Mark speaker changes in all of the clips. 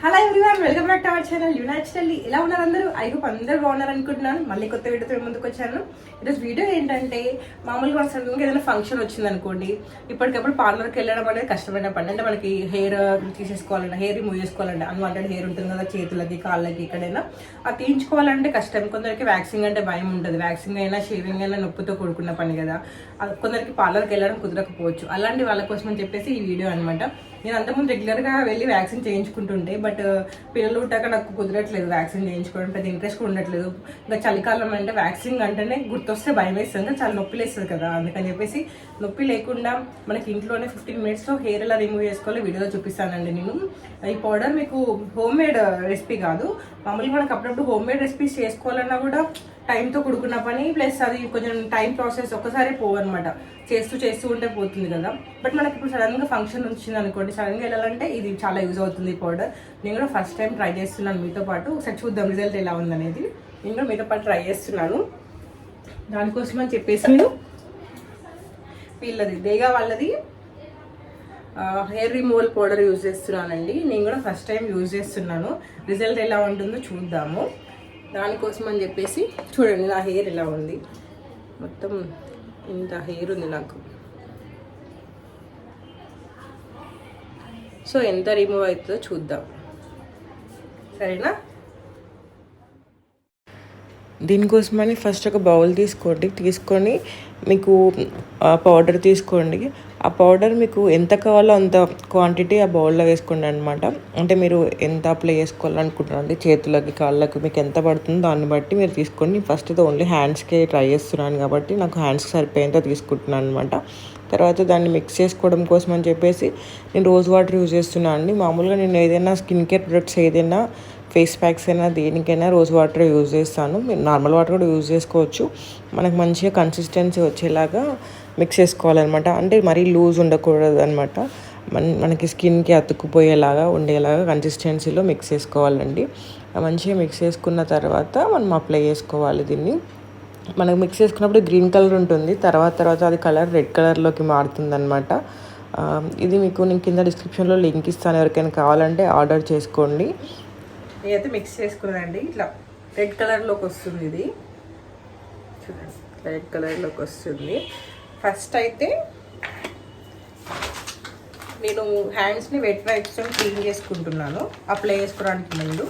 Speaker 1: Hello everyone, welcome back to our channel naturally. ఎలా ఉన్నారు అందరూ? ఐ హోప్ అందరూ బాగున్నారు అనుకుంటున్నాను. మళ్ళీ కొత్త వీడియోతో ముందుకు వచ్చాను. ఈరోజు వీడియో ఏంటంటే, మామూలుగా మన సడన్గా ఏదైనా ఫంక్షన్ వచ్చింది అనుకోండి, ఇప్పటికప్పుడు పార్లర్కి వెళ్ళడం అనేది కష్టమైన పని. అంటే మనకి హెయిర్ తీసేసుకోవాలంటే, హెయిర్ రిమూవ్ చేసుకోవాలంటే, అన్వాంటెడ్ హెయిర్ ఉంటుంది కదా చేతులకి, కాళ్ళకి, ఎక్కడైనా అది తీయించుకోవాలంటే కష్టం. కొందరికి వ్యాక్సింగ్ అంటే భయం ఉంటుంది. వ్యాక్సింగ్ అయినా షేవింగ్ అయినా నొప్పితో కూడుకున్న పని కదా. కొందరికి పార్లర్కి వెళ్ళడం కుదరకపోవచ్చు. అలాంటి వాళ్ళ కోసం అని చెప్పేసి ఈ వీడియో అనమాట. నేను అంతకుముందు రెగ్యులర్గా వెళ్ళి వ్యాక్సిన్ చేయించుకుంటుంటే, బట్ పిల్లలు పుట్టాక నాకు కుదరట్లేదు వ్యాక్సిన్ చేయించుకోవడం. పెద్ద ఇంట్రెస్ట్ కూడా ఉండట్లేదు. ఇంకా చలికాలం అంటే వ్యాక్సిన్ అంటేనే గుర్తొస్తే భయం వేస్తుంది, చాలా నొప్పి లేస్తుంది కదా. అందుకని చెప్పేసి నొప్పి లేకుండా మనకి ఇంట్లోనే 15 minutesలో హెయిర్ ఎలా రిమూవ్ చేసుకోవాలో వీడియోలో చూపిస్తానండి నేను. ఈ పౌడర్ మీకు హోమ్ మేడ్ రెసిపీ కాదు. మామూలుగా మనకు అప్పుడప్పుడు హోమ్ మేడ్ రెసిపీస్ చేసుకోవాలన్నా కూడా టైంతో కూడుకున్న పని, ప్లస్ అది కొంచెం టైం ప్రాసెస్, ఒక్కసారి పోవన్నమాట. చేస్తూ ఉంటే పోతుంది కదా. బట్ మనకి ఇప్పుడు సడన్గా ఫంక్షన్ వచ్చింది అనుకోండి, సడన్గా వెళ్ళాలంటే ఇది చాలా యూజ్ అవుతుంది ఈ పౌడర్. నేను కూడా ఫస్ట్ టైం ట్రై చేస్తున్నాను మీతో పాటు. ఒకసారి చూద్దాం రిజల్ట్ ఎలా ఉందనేది. నేను కూడా మీతో పాటు ట్రై చేస్తున్నాను. దానికోసం అని చెప్పేసి నేను వీళ్ళది దేగా వాళ్ళది హెయిర్ రిమూవల్ పౌడర్ యూజ్ చేస్తున్నానండి. నేను కూడా ఫస్ట్ టైం యూజ్ చేస్తున్నాను. రిజల్ట్ ఎలా ఉంటుందో చూద్దాము. దానికోసం అని చెప్పేసి చూడండి నా హెయిర్ ఎలా ఉంది. మొత్తం ఇంత హెయిర్ ఉంది నాకు. సో ఎంత రిమూవ్ అవుతుందో చూద్దాం, సరేనా?
Speaker 2: దీనికోసమని ఫస్ట్ ఒక బౌల్ తీసుకొని మీకు పౌడర్ తీసుకోండి. ఆ పౌడర్ మీకు ఎంత కావాలో అంత క్వాంటిటీ ఆ బౌల్లో వేసుకోండి అనమాట. అంటే మీరు ఎంత అప్లై చేసుకోవాలనుకుంటున్నారండి, చేతులకి, కాళ్ళకి మీకు ఎంత పడుతుందో దాన్ని బట్టి మీరు తీసుకోండి. ఫస్ట్ అయితే ఓన్లీ హ్యాండ్స్కే ట్రై చేస్తున్నాను కాబట్టి నాకు హ్యాండ్స్కి సరిపోయేంత తీసుకుంటున్నాను అనమాట. తర్వాత దాన్ని మిక్స్ చేసుకోవడం కోసం అని చెప్పేసి నేను రోజ్ వాటర్ యూజ్ చేస్తున్నాను అండి. మామూలుగా నేను ఏదైనా స్కిన్ కేర్ ప్రొడక్ట్స్ ఏదైనా ఫేస్ ప్యాక్స్ అయినా దేనికైనా రోజ్ వాటర్ యూజ్ చేస్తాను. మీరు నార్మల్ వాటర్ కూడా యూజ్ చేసుకోవచ్చు. మనకు మంచిగా కన్సిస్టెన్సీ వచ్చేలాగా మిక్స్ చేసుకోవాలన్నమాట. అంటే మరీ లూజ్ ఉండకూడదు అనమాట. మనకి స్కిన్కి అతుక్కుపోయేలాగా ఉండేలాగా కన్సిస్టెన్సీలో మిక్స్ చేసుకోవాలండి. మంచిగా మిక్స్ చేసుకున్న తర్వాత మనం అప్లై చేసుకోవాలి దీన్ని. మనకు మిక్స్ చేసుకున్నప్పుడు గ్రీన్ కలర్ ఉంటుంది, తర్వాత అది కలర్ రెడ్ కలర్లోకి మారుతుంది అనమాట. ఇది మీకు నేను కింద డిస్క్రిప్షన్లో లింక్ ఇస్తాను, ఎవరికైనా కావాలంటే ఆర్డర్ చేసుకోండి.
Speaker 1: నేనైతే మిక్స్ చేసుకున్నానండి. ఇట్లా రెడ్ కలర్లోకి వస్తుంది ఇది, చూడండి రెడ్ కలర్లోకి వస్తుంది. ఫస్ట్ అయితే నేను హ్యాండ్స్ని వెట్ వైప్స్తో క్లీన్ చేసుకుంటున్నాను అప్లై చేసుకోవడానికి ముందు.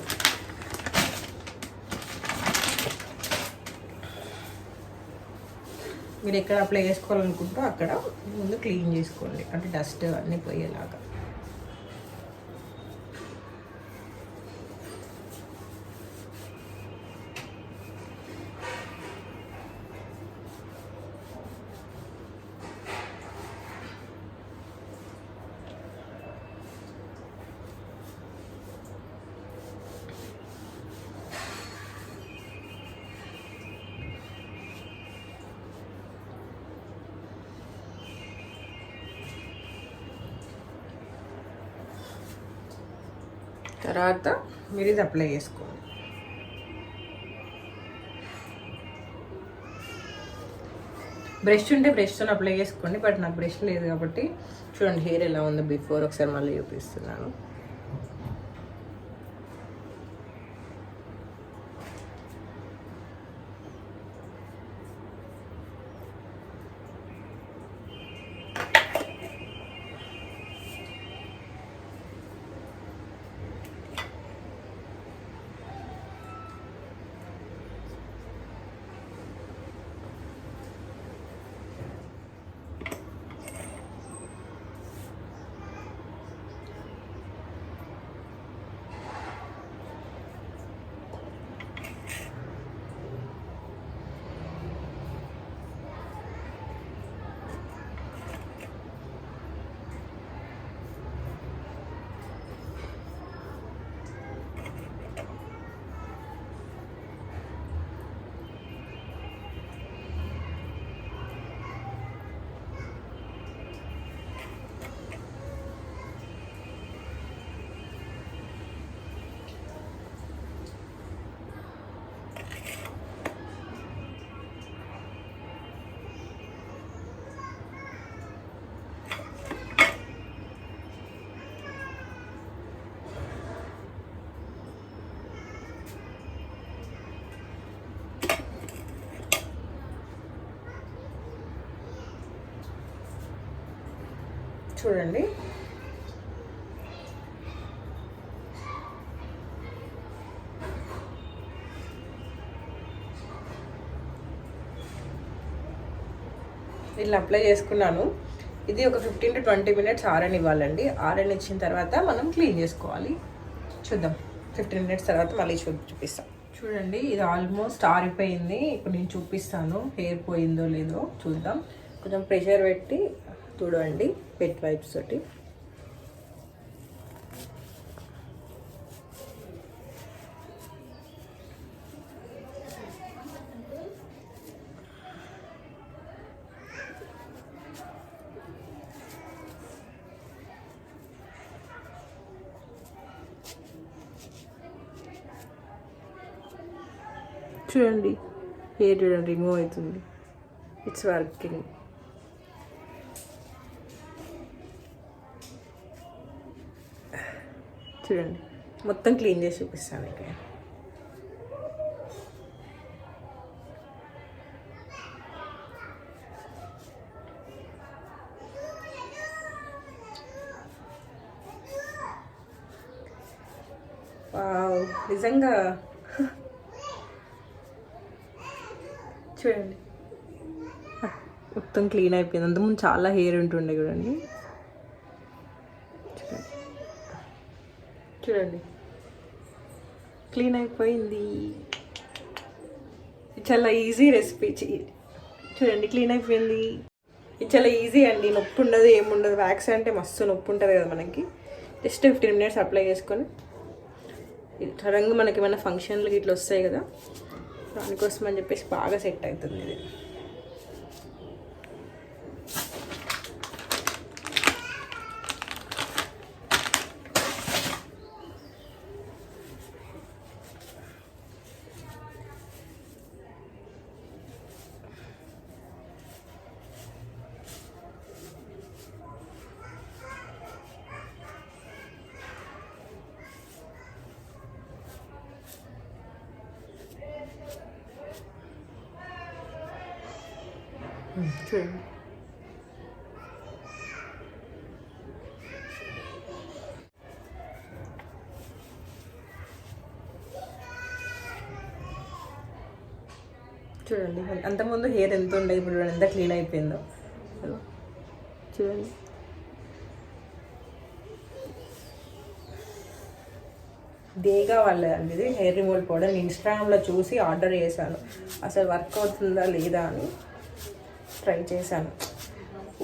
Speaker 1: మీరు ఎక్కడ అప్లై చేసుకోవాలనుకుంటో అక్కడ ముందు క్లీన్ చేసుకోండి, అంటే డస్ట్ అన్నీ పోయేలాగా. తర్వాత మీరు ఇది అప్లై చేసుకోండి. బ్రష్ ఉంటే బ్రష్తో అప్లై చేసుకోండి, బట్ నాకు బ్రష్ లేదు కాబట్టి చూడండి హెయిర్ ఎలా ఉందో బిఫోర్ ఒకసారి మళ్ళీ చూపిస్తున్నాను. చూడండి. ఇలా అప్లై చేసుకున్నాను. ఇది ఒక 15 to 20 minutes ఆరనివ్వాలండి. ఆరనిచ్చిన తర్వాత మనం క్లీన్ చేసుకోవాలి. చూద్దాం, 15 minutes తర్వాత మళ్ళీ చూపిస్తాం. చూడండి, ఇది ఆల్మోస్ట్ ఆరిపోయింది. ఇప్పుడు నేను చూపిస్తాను హెయిర్ పోయిందో లేదో చూద్దాం. కొంచెం ప్రెషర్ పెట్టి చూడండి, వెట్ వైప్స్ తోటి. చూడండి, హెయిర్ చూడండి రిమూవ్ అవుతుంది. It's working. చూడండి, మొత్తం క్లీన్ చేసి చూపిస్తాను ఇక్కడ. నిజంగా చూడండి, మొత్తం క్లీన్ అయిపోయింది. అంతకుముందు చాలా హెయిర్ ఉంటుండే చూడండి. చూడండి, క్లీన్ అయిపోయింది. చాలా ఈజీ రెసిపీ. చూడండి, క్లీన్ అయిపోయింది. ఇది చాలా ఈజీ అండి, నొప్పి ఉండదు, ఏముండదు. వ్యాక్స్ అంటే మస్తు నొప్పి ఉంటుంది కదా మనకి. జస్ట్ 15 minutes అప్లై చేసుకొని సడన్గా మనకి ఏమైనా ఫంక్షన్లకి ఇట్లా వస్తాయి కదా, దానికోసం అని చెప్పేసి బాగా సెట్ అవుతుంది ఇది. చూడండి, చూడండి, అంతకుముందు హెయిర్ ఎంత ఉండే, ఇప్పుడు ఎంత క్లీన్ అయిపోయిందో చూడండి. దేగా వాళ్ళండి ఇది హెయిర్ రిమూవల్ పౌడర్. నేను ఇన్స్టాగ్రామ్లో చూసి ఆర్డర్ చేశాను, అసలు వర్క్ అవుతుందా లేదా అని ట్రై చేశాను.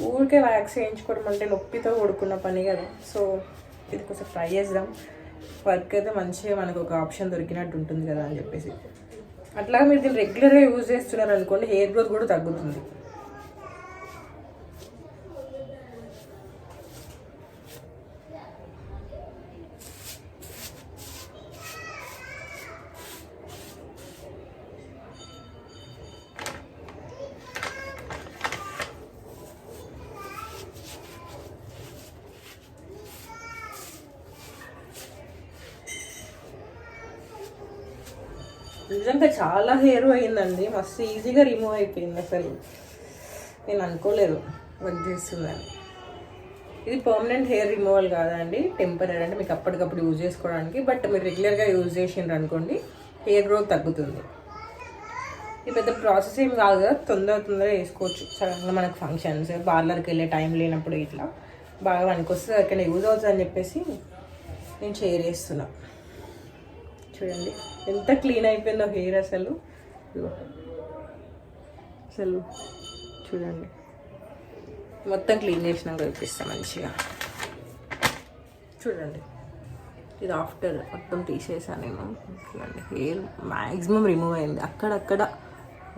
Speaker 1: ఊరికే వ్యాక్స్ వేయించుకోవడం అంటే నొప్పితో కూడుకున్న పని కదా. సో ఇది కొంచెం ట్రై చేద్దాం, వర్క్ అయితే మంచిగా మనకు ఒక ఆప్షన్ దొరికినట్టు ఉంటుంది కదా అని చెప్పేసి. అట్లా మీరు దీన్ని రెగ్యులర్గా యూజ్ చేస్తున్నారు అనుకోండి, హెయిర్ గ్రోత్ కూడా తగ్గుతుంది. నిజంగా చాలా హెయిర్ అయిందండి, మస్తు ఈజీగా రిమూవ్ అయిపోయింది. అసలు నేను అనుకోలేదు వర్క్ చేస్తుందని. ఇది పర్మనెంట్ హెయిర్ రిమూవల్ కాదండి, టెంపరీ అంటే మీకు అప్పటికప్పుడు యూజ్ చేసుకోవడానికి. బట్ మీరు రెగ్యులర్గా యూజ్ చేసిండ్రు అనుకోండి, హెయిర్ గ్రోత్ తగ్గుతుంది. ఇది పెద్ద ప్రాసెస్ ఏం కాదు కదా, తొందరగా వేసుకోవచ్చు. సడన్గా మనకు ఫంక్షన్స్, పార్లర్కి వెళ్ళే టైం లేనప్పుడు ఇట్లా బాగా పనికొస్తుంది, ఎక్కడ యూజ్ అవుతుంది అని చెప్పేసి నేను షేర్ చేస్తున్నా. చూడండి ఎంత క్లీన్ అయిపోయిందో హెయిర్ అసలు. చూడండి, మొత్తం క్లీన్ చేసినాక చూపిస్తాను మంచిగా. చూడండి, ఇది ఆఫ్టర్ మొత్తం తీసేసాను నేను. చూడండి, హెయిర్ మ్యాక్సిమం రిమూవ్ అయింది. అక్కడక్కడ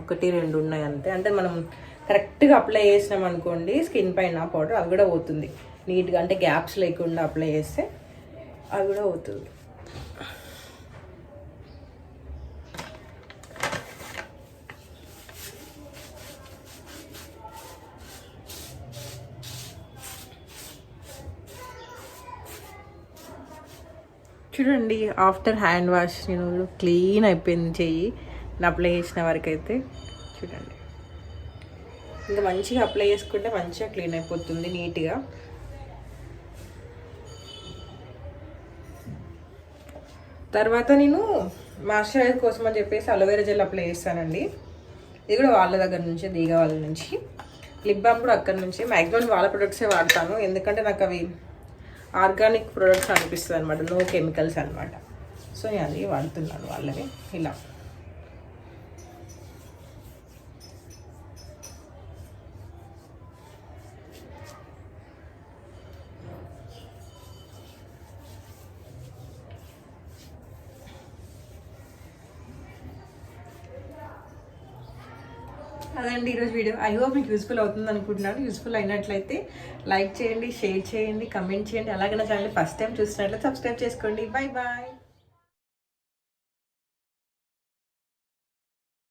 Speaker 1: 1-2 ఉన్నాయి అంతే. అంటే మనం కరెక్ట్గా అప్లై చేసినాం అనుకోండి స్కిన్ పైన పౌడర్, అవి కూడా పోతుంది నీట్గా. అంటే గ్యాప్స్ లేకుండా అప్లై చేస్తే అవి కూడా పోతుంది. చూడండి, ఆఫ్టర్ హ్యాండ్ వాష్ నేను క్లీన్ అయిపోయింది చెయ్యి, నేను అప్లై చేసిన వరకు అయితే. చూడండి, ఇంకా మంచిగా అప్లై చేసుకుంటే మంచిగా క్లీన్ అయిపోతుంది నీట్గా. తర్వాత నేను మాయిశ్చరైజర్ కోసం అని చెప్పేసి అలోవెరా జెల్ అప్లై చేస్తానండి. ఇది కూడా వాళ్ళ దగ్గర నుంచి, దీగ వాళ్ళ నుంచి. లిప్ బామ్ కూడా అక్కడ నుంచి. మ్యాక్సిమం వాళ్ళ ప్రొడక్ట్సే వాడతాను, ఎందుకంటే నాకు అవి ఆర్గానిక్ ప్రొడక్ట్స్ అనిపిస్తుంది అనమాట, నో కెమికల్స్ అనమాట. సో నేను అది వాడుతున్నాను వాళ్ళని. ఇలా అదండి ఈరోజు వీడియో. ఐ హోప్ మీకు యూస్ఫుల్ అవుతుంది అనుకుంటున్నాను. యూస్ఫుల్ అయినట్లయితే లైక్ చేయండి, షేర్ చేయండి, కమెంట్ చేయండి. అలాగే నా ఛానల్ ఫస్ట్ టైం చూసినట్లయితే సబ్స్క్రైబ్ చేసుకోండి. Bye bye.